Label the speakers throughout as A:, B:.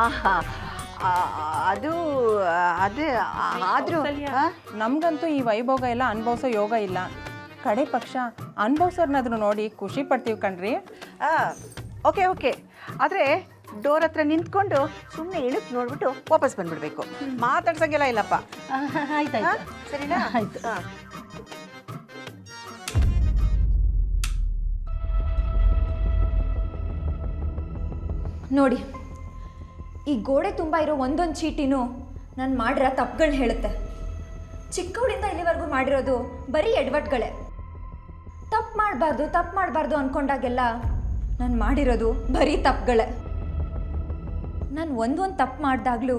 A: ಆಹಾ ಆ, ಅದು ಅದೇ ಆದರೂ
B: ನಮಗಂತೂ ಈ ವೈಭೋಗ ಎಲ್ಲ ಅನುಭವಿಸೋ ಯೋಗ ಇಲ್ಲ. ಕಡೆ ಪಕ್ಷ ಅನುಭವಿಸೋರ್ನಾದ್ರೂ ನೋಡಿ ಖುಷಿ ಪಡ್ತೀವಿ ಕಣ್ರಿ.
A: ಓಕೆ ಓಕೆ, ಆದರೆ ಡೋರ್ ಹತ್ರ ನಿಂತ್ಕೊಂಡು ಸುಮ್ಮನೆ ಇಳುಕ್ ನೋಡ್ಬಿಟ್ಟು ವಾಪಸ್ ಬಂದ್ಬಿಡ್ಬೇಕು. ಮಾತಾಡ್ಸಂಗೆಲ್ಲ ಇಲ್ಲಪ್ಪ.
C: ಆಯ್ತಾಯ್ತು,
A: ಸರಿನಾ?
C: ಆಯ್ತು.
D: ನೋಡಿ, ಈ ಗೋಡೆ ತುಂಬ ಇರೋ ಒಂದೊಂದು ಚೀಟಿನೂ ನಾನು ಮಾಡಿರೋ ತಪ್ಪುಗಳನ್ನ ಹೇಳುತ್ತೆ. ಚಿಕ್ಕವಳಿಂದ ಇಲ್ಲಿವರೆಗೂ ಮಾಡಿರೋದು ಬರೀ ಎಡವಟ್ಗಳೇ. ತಪ್ಪು ಮಾಡಬಾರ್ದು ಅಂದ್ಕೊಂಡಾಗೆಲ್ಲ ನಾನು ಮಾಡಿರೋದು ಬರೀ ತಪ್ಪುಗಳೇ. ನಾನು ಒಂದೊಂದು ತಪ್ಪು ಮಾಡಿದಾಗಲೂ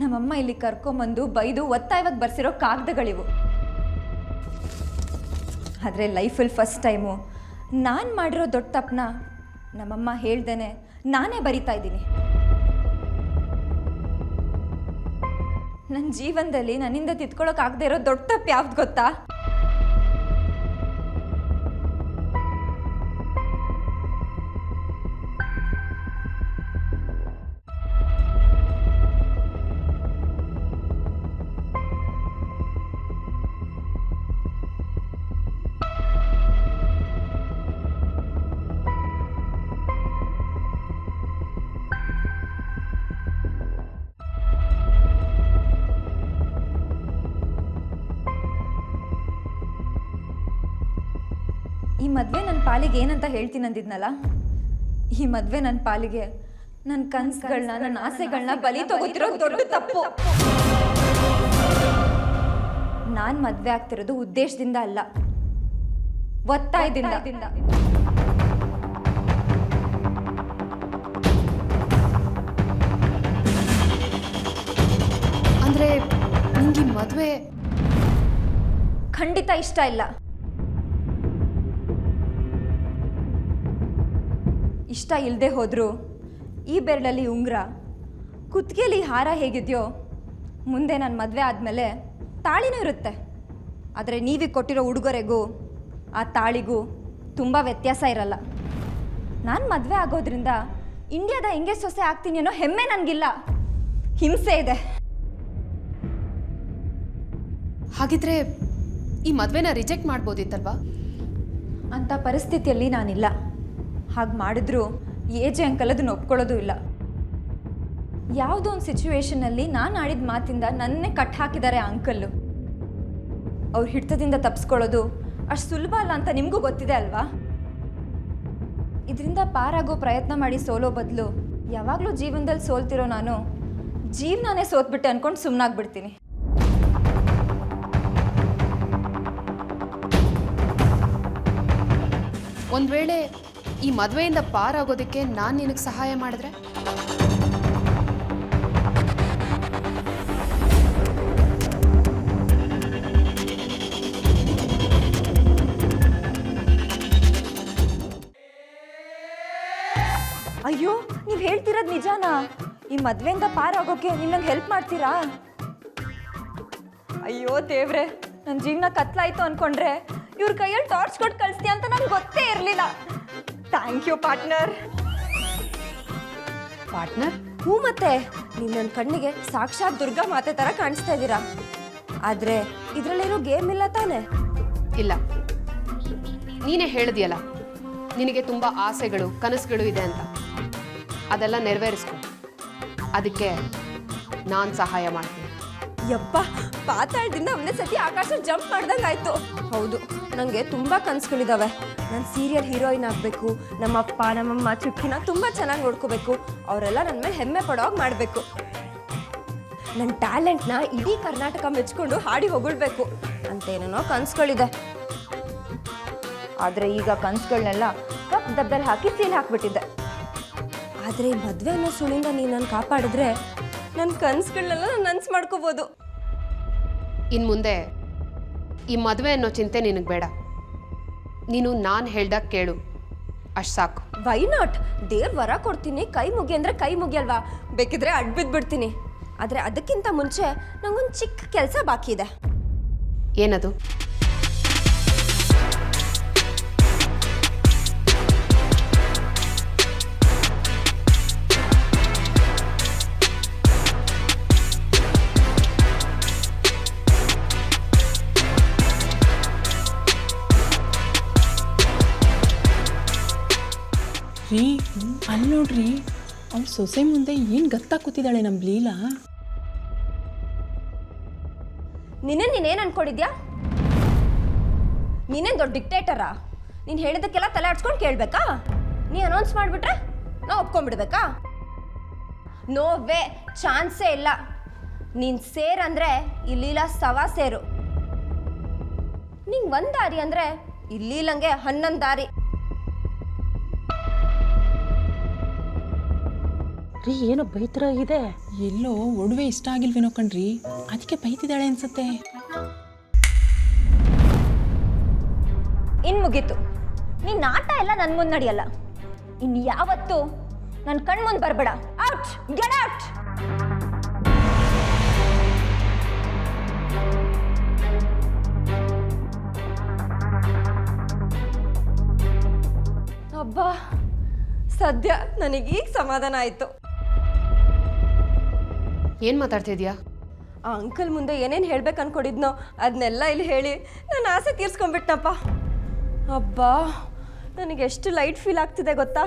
D: ನಮ್ಮಮ್ಮ ಇಲ್ಲಿ ಕರ್ಕೊಂಬಂದು ಬೈದು ಒತ್ತಾಯವಾಗಿ ಬರ್ಸಿರೋ ಕಾಗದಗಳಿವು. ಆದರೆ ಲೈಫಲ್ಲಿ ಫಸ್ಟ್ ಟೈಮು ನಾನು ಮಾಡಿರೋ ದೊಡ್ಡ ತಪ್ಪನ್ನ ನಮ್ಮಮ್ಮ ಹೇಳ್ದೇನೆ ನಾನೇ ಬರಿತಾ ಇದ್ದೀನಿ. ನನ್ನ ಜೀವನದಲ್ಲಿ ನನ್ನಿಂದ ತಿದ್ಕೊಳ್ಳೋಕ್ಕಾಗದೇ ಇರೋ ದೊಡ್ಡ ತಪ್ಪು ಯಾವ್ದು ಗೊತ್ತಾ? ಈ ಮದುವೆ ನನ್ನ ಪಾಲಿಗೆ ಏನಂತ ಹೇಳ್ತೀನಿ ಅಂದಿದ್ನಲ್ಲ, ಈ ಮದುವೆ ನನ್ನ ಪಾಲಿಗೆ ನನ್ನ ಕನಸುಗಳನ್ನ, ನನ್ನ ಆಸೆಗಳನ್ನ ಬಲಿ ತಗೋತಿರೋ ದೊಡ್ಡ ತಪ್ಪು. ನಾನು ಮದುವೆ ಆಗ್ತಿರೋದು ಉದ್ದೇಶದಿಂದ ಅಲ್ಲ, ಒತ್ತಾಯದಿಂದ.
E: ಅಂದ್ರೆ ನಿಂಗೆ ಮದುವೆ
D: ಖಂಡಿತ ಇಷ್ಟ ಇಲ್ಲ. ಇಷ್ಟ ಇಲ್ಲದೆ ಹೋದರೂ ಈ ಬೆರಳಲ್ಲಿ ಉಂಗುರ, ಕುತ್ತಿಗೆಯಲ್ಲಿ ಹಾರ ಹೇಗಿದೆಯೋ ಮುಂದೆ ನಾನು ಮದುವೆ ಆದಮೇಲೆ ತಾಳಿನೂ ಇರುತ್ತೆ. ಆದರೆ ನೀವೀಗ ಕೊಟ್ಟಿರೋ ಉಡುಗೊರೆಗೂ ಆ ತಾಳಿಗೂ ತುಂಬ ವ್ಯತ್ಯಾಸ ಇರಲ್ಲ. ನಾನು ಮದುವೆ ಆಗೋದ್ರಿಂದ ಇಂಡಿಯಾದ ಹೆಂಗೆ ಸೊಸೆ ಆಗ್ತೀನಿ ಅನ್ನೋ ಹೆಮ್ಮೆ ನನಗಿಲ್ಲ, ಹಿಂಸೆ ಇದೆ.
E: ಹಾಗಿದ್ರೆ ಈ ಮದುವೆನ ರಿಜೆಕ್ಟ್ ಮಾಡ್ಬೋದಿತ್ತಲ್ವಾ?
D: ಅಂಥ ಪರಿಸ್ಥಿತಿಯಲ್ಲಿ ನಾನಿಲ್ಲ. ಹಾಗೆ ಮಾಡಿದ್ರು ಏಜೆ ಅಂಕಲ್ ಅದನ್ನು ಒಪ್ಕೊಳ್ಳೋದು ಇಲ್ಲ. ಯಾವುದೋ ಒಂದು ಸಿಚುವೇಶನಲ್ಲಿ ನಾನು ಆಡಿದ ಮಾತಿಂದ ನನ್ನೇ ಕಟ್ ಹಾಕಿದ್ದಾರೆ ಆ ಅಂಕಲ್ಲು. ಅವ್ರ ಹಿಡಿತದಿಂದ ತಪ್ಪಿಸ್ಕೊಳ್ಳೋದು ಅಷ್ಟು ಸುಲಭ ಅಲ್ಲ ಅಂತ ನಿಮಗೂ ಗೊತ್ತಿದೆ ಅಲ್ವಾ? ಇದರಿಂದ ಪಾರಾಗೋ ಪ್ರಯತ್ನ ಮಾಡಿ ಸೋಲೋ ಬದಲು ಯಾವಾಗಲೂ ಜೀವನದಲ್ಲಿ ಸೋಲ್ತಿರೋ ನಾನು ಜೀವನನೇ ಸೋತ್ಬಿಟ್ಟೆ ಅಂದ್ಕೊಂಡು ಸುಮ್ಮನಾಗ್ಬಿಡ್ತೀನಿ.
E: ಒಂದು ವೇಳೆ ಈ ಮದುವೆಯಿಂದ ಪಾರಾಗೋದಕ್ಕೆ ನಾನು ನಿನಗೆ ಸಹಾಯ ಮಾಡಿದ್ರೆ?
D: ಅಯ್ಯೋ, ನೀವು ಹೇಳ್ತಿರೋದು ನಿಜಾನಾ? ಈ ಮದುವೆಯಿಂದ ಪಾರಾಗೋಕೆ ನೀವು ನಂಗೆ ಹೆಲ್ಪ್ ಮಾಡ್ತೀರಾ? ಅಯ್ಯೋ ದೇವ್ರೆ, ನನ್ನ ಜೀವನ ಕತ್ಲಾಯ್ತು ಅಂದ್ಕೊಂಡ್ರೆ ಇವ್ರ ಕೈಯಲ್ಲಿ ಟಾರ್ಚ್ ಕೊಟ್ಟು ಕಳಿಸ್ತೀಯ ಅಂತ ನಂಗೆ ಗೊತ್ತೇ ಇರಲಿಲ್ಲ. Thank you partner.
E: ಪಾರ್ಟ್ನರ್?
D: ಹ್ಞೂ, ಮತ್ತೆ ನೀವು ನನ್ನ ಕಣ್ಣಿಗೆ ಸಾಕ್ಷಾತ್ ದುರ್ಗಾ ಮಾತೆ ಥರ ಕಾಣಿಸ್ತಾ ಇದ್ದೀರಾ. ಆದರೆ ಇದರಲ್ಲಿರೋ ಗೇಮ್ ಇಲ್ಲ ತಾನೆ?
E: ಇಲ್ಲ, ನೀನೇ ಹೇಳಿದ್ಯಲ್ಲ ನಿನಗೆ ತುಂಬ ಆಸೆಗಳು ಕನಸುಗಳು ಇದೆ ಅಂತ. ಅದೆಲ್ಲ ನೆರವೇರಿಸ್ಕೊ. ಅದಕ್ಕೆ ನಾನು ಸಹಾಯ ಮಾಡ್ತೀನಿ.
D: ಯಪ್ಪ, ಪಾತಾಳದಿಂದ ಒಂದೇ ಸತಿ ಆಕಾಶ ಜಂಪ್ ಮಾಡ್ದಂಗೆ ಆಯಿತು. ಹೌದು, ನನಗೆ ತುಂಬ ಕನಸುಗಳಿದ್ದಾವೆ. ನಾನು ಸೀರಿಯಲ್ ಹೀರೋಯಿನ್ ಆಗಬೇಕು, ನಮ್ಮಪ್ಪ ನಮ್ಮಮ್ಮ ಚುಕ್ಕಿನ ತುಂಬ ಚೆನ್ನಾಗಿ ನೋಡ್ಕೋಬೇಕು, ಅವರೆಲ್ಲ ನನ್ನ ಮೇಲೆ ಹೆಮ್ಮೆ ಪಡೋವಾಗ ಮಾಡಬೇಕು. ನನ್ನ ಟ್ಯಾಲೆಂಟ್ನ ಇಡೀ ಕರ್ನಾಟಕ ಮೆಚ್ಕೊಂಡು ಹಾಡಿ ಹೊಗಳ್ಬೇಕು ಅಂತೇನೇನೋ ಕನಸುಗಳಿದೆ. ಆದರೆ ಈಗ ಕನಸುಗಳನ್ನೆಲ್ಲ ಕಪ್ ಡಬ್ಬಲ್ಲಿ ಹಾಕಿ ಸೀಲ್ ಹಾಕಿಬಿಟ್ಟಿದ್ದೆ. ಆದರೆ ಈ ಮದುವೆ ಅನ್ನೋ ಸುಳಿಂದ ನೀನು ನನ್ನ ಕಾಪಾಡಿದ್ರೆ ನನ್ನ ಕನಸುಗಳನ್ನೆಲ್ಲ ನಾನು ನನಸು ಮಾಡ್ಕೋಬೋದು.
E: ಇನ್ನು ಮುಂದೆ ಈ ಮದುವೆ ಅನ್ನೋ ಚಿಂತೆ ನಿನಗೆ ಬೇಡ. ನೀನು ನಾನು ಹೇಳ್ದಾಗ ಕೇಳು, ಅಷ್ಟು ಸಾಕು.
D: Why not? ದೇವ್ರ ವರ ಕೊಡ್ತೀನಿ, ಕೈ ಮುಗಿ ಅಂದರೆ ಕೈ ಮುಗಿಯಲ್ವಾ? ಬೇಕಿದ್ರೆ ಅಡ್ಬಿದ್ಬಿಡ್ತೀನಿ. ಆದರೆ ಅದಕ್ಕಿಂತ ಮುಂಚೆ ನಂಗೊಂದು ಚಿಕ್ಕ ಕೆಲಸ ಬಾಕಿ ಇದೆ.
E: ಏನದು?
B: ರೀ ಅಲ್ಲಿ ನೋಡ್ರಿ ಅವ್ಳ ಸೊಸೆ ಮುಂದೆ ಏನು ಗತ್ತಾ ಕೂತಿದ್ದಾಳೆ ನಮ್ಮ ಲೀಲಾ.
D: ನೀನೇನು ಅನ್ಕೊಂಡಿದ್ಯಾ? ನೀನೇನು ದೊಡ್ಡ ಡಿಕ್ಟೇಟರಾ? ನೀನು ಹೇಳಿದ್ದಕ್ಕೆಲ್ಲ ತಲೆ ಆಡ್ಸ್ಕೊಂಡು ಕೇಳಬೇಕಾ? ನೀ ಅನೌನ್ಸ್ ಮಾಡಿಬಿಟ್ರೆ ನಾವು ಒಪ್ಕೊಂಡ್ಬಿಡ್ಬೇಕಾ? ನೋ ವೇ, ಚಾನ್ಸೇ ಇಲ್ಲ. ನೀನು ಸೇರಂದರೆ ಇಲ್ಲಿಲ್ಲ ಸವಾ ಸೇರು. ನಿಂಗೆ ಒಂದು ದಾರಿ ಅಂದರೆ ಇಲ್ಲಿಲ್ಲಂಗೆ 11 ದಾರಿ.
C: ರೀ ಏನೋ ಬೈತರ ಇದೆ.
B: ಎಲ್ಲೋ ಒಡವೆ ಇಷ್ಟ ಆಗಿಲ್ವೇನೋ ಕಣ್ರಿ, ಅದಕ್ಕೆ ಬೈತಿದ್ದಾಳೆ ಅನ್ಸುತ್ತೆ.
D: ಇನ್ನು ಮುಗೀತು. ನಿನ್ನ ಆಟ ಎಲ್ಲ ನನ್ನ ಮುಂದೆ ನಡೆಯಲ್ಲ. ಇನ್ನು ಯಾವತ್ತು ನನ್ನ ಕಣ್ಮುಂದೆ ಬರಬೇಡ. Out, get out. ಅಬ್ಬಾ, ಸದ್ಯ ನನಗೀಗ ಸಮಾಧಾನ ಆಯಿತು.
E: ಏನು ಮಾತಾಡ್ತಿದ್ಯಾ?
D: ಆ ಅಂಕಲ್ ಮುಂದೆ ಏನೇನು ಹೇಳ್ಬೇಕು ಅನ್ಕೊಂಡಿದ್ನೋ ಅದನ್ನೆಲ್ಲ ಇಲ್ಲಿ ಹೇಳಿ ನನ್ನ ಆಸೆ ತೀರ್ಸ್ಕೊಂಡ್ಬಿಟ್ನಪ್ಪ. ಅಬ್ಬಾ, ನನಗೆ ಎಷ್ಟು ಲೈಟ್ ಫೀಲ್ ಆಗ್ತಿದೆ ಗೊತ್ತಾ?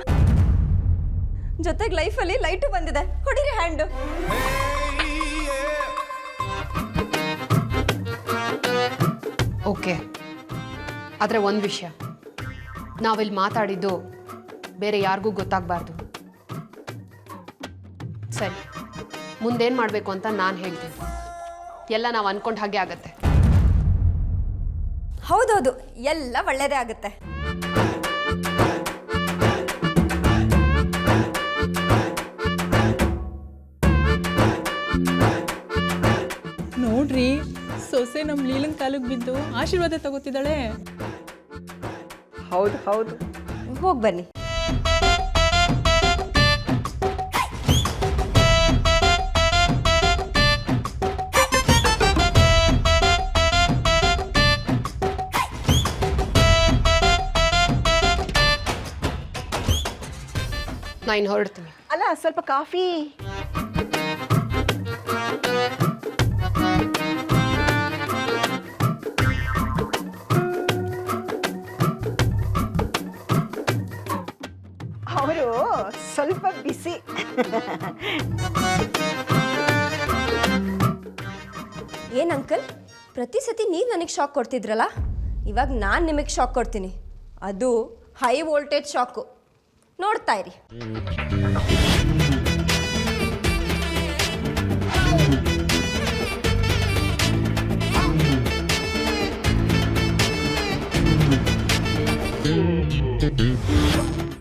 D: ಜೊತೆಗೆ ಲೈಫಲ್ಲಿ ಲೈಟು ಬಂದಿದೆ. ಹೊಡಿರಿ ಹ್ಯಾಂಡು.
E: ಓಕೆ, ಆದರೆ ಒಂದು ವಿಷಯ, ನಾವಿಲ್ಲಿ ಮಾತಾಡಿದ್ದು ಬೇರೆ ಯಾರಿಗೂ ಗೊತ್ತಾಗಬಾರ್ದು. ಸರಿ, ಮುಂದೇನು ಮಾಡಬೇಕು ಅಂತ ನಾನು ಹೇಳ್ತೀನಿ. ಎಲ್ಲ ನಾವು ಅಂದ್ಕೊಂಡು ಹಾಗೆ ಆಗತ್ತೆ.
D: ಹೌದೌದು, ಎಲ್ಲ ಒಳ್ಳೆಯದೇ ಆಗುತ್ತೆ.
B: ನೋಡ್ರಿ, ಸೊಸೆ ನಮ್ಮ ಲೀಲನ್ ಕಾಲಿಗೆ ಬಿದ್ದು ಆಶೀರ್ವಾದ ತಗೋತಿದ್ದಾಳೆ.
A: ಹೌದು ಹೌದು.
D: ಹೋಗಿ ಬನ್ನಿ.
E: ನಾನು ಹೊರಡ್ತೀನಿ.
A: ಅಲ್ಲ, ಸ್ವಲ್ಪ ಕಾಫಿ. ಅವರು ಸ್ವಲ್ಪ ಬಿಸಿ.
D: ಏನು ಅಂಕಲ್, ಪ್ರತಿ ಸತಿ ನೀವು ನನಗೆ ಶಾಕ್ ಕೊಡ್ತಿದ್ರಲ್ಲ, ಇವಾಗ ನಾನು ನಿಮಗೆ ಶಾಕ್ ಕೊಡ್ತೀನಿ. ಅದು ಹೈ ವೋಲ್ಟೇಜ್ ಶಾಕು. ನೋಡ್ತಾ ಇರಿ.